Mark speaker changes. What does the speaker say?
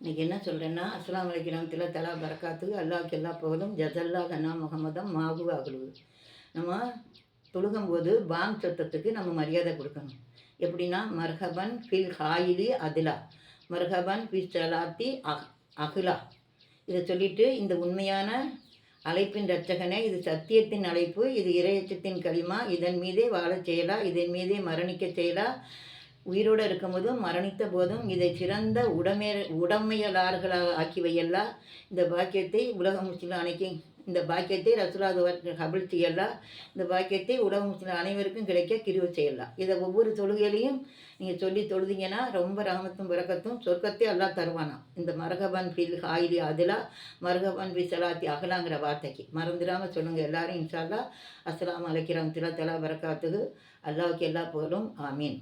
Speaker 1: இன்றைக்கி என்ன சொல்கிறேன்னா, அஸ்ஸலாமு அலைக்கும் வரஹ்மத்துல்லாஹி தஆலா பரக்காத்துஹு. அல்லாஹ்வுக்கு எல்லா புகழும். ஜஸல்லா லனா முஹம்மதம் மாஹு அஹ்லுஹு. நம்ம தொழுகும்போது பாங்க் சத்தத்துக்கு நம்ம மரியாதை கொடுக்கணும். எப்படின்னா, மர்ஹபன் ஃபில் ஹாயிலி அதிலா, மர்ஹபன் ஃபி ஸலாத்தி அஹ்லா. இதை சொல்லிட்டு, இந்த உண்மையான அழைப்பின் இரட்சகனே, இது சத்தியத்தின் அழைப்பு, இது இறையச்சத்தின் களிமா, இதன் மீதே வாழச் செய்யலா, இதன் மீதே மரணிக்கச் செய்யலா, உயிரோடு இருக்கும்போதும் மரணித்த போதும் இதை சிறந்த உடமையலார்களாக ஆக்கிவையல்லா. இந்த பாக்கியத்தை உலக முஸ்லிம் அனைக்கு இந்த பாக்கியத்தை ரசூலுல்லாஹி கபூல் செய்யல்லா. இந்த பாக்கியத்தை உலக முஸ்லிம் அனைவருக்கும் கிடைக்க கிருபை செய்யல்லா. இதை ஒவ்வொரு தொழுகையிலையும் நீங்கள் சொல்லி தொழுதிங்கன்னா ரொம்ப ரஹமத்தும் பரக்கத்தும் சொர்க்கத்தை அல்லாஹ் தருவானா. இந்த மர்ஹபன் ஃபில் ஹாயிலி அதிலா, மர்ஹபன் ஃபி ஸலாத்தி அஹ்லாங்கிற வார்த்தைக்கு மறந்துடாமல் சொல்லுங்கள் எல்லாரும் இன்ஷா அல்லாஹ். அஸ்ஸலாமு அலைக்கும் வரஹ்மத்துல்லாஹி தஆலா பரக்காத்துஹு. அல்லாஹ்வுக்கு எல்லா புகழும். ஆமீன்.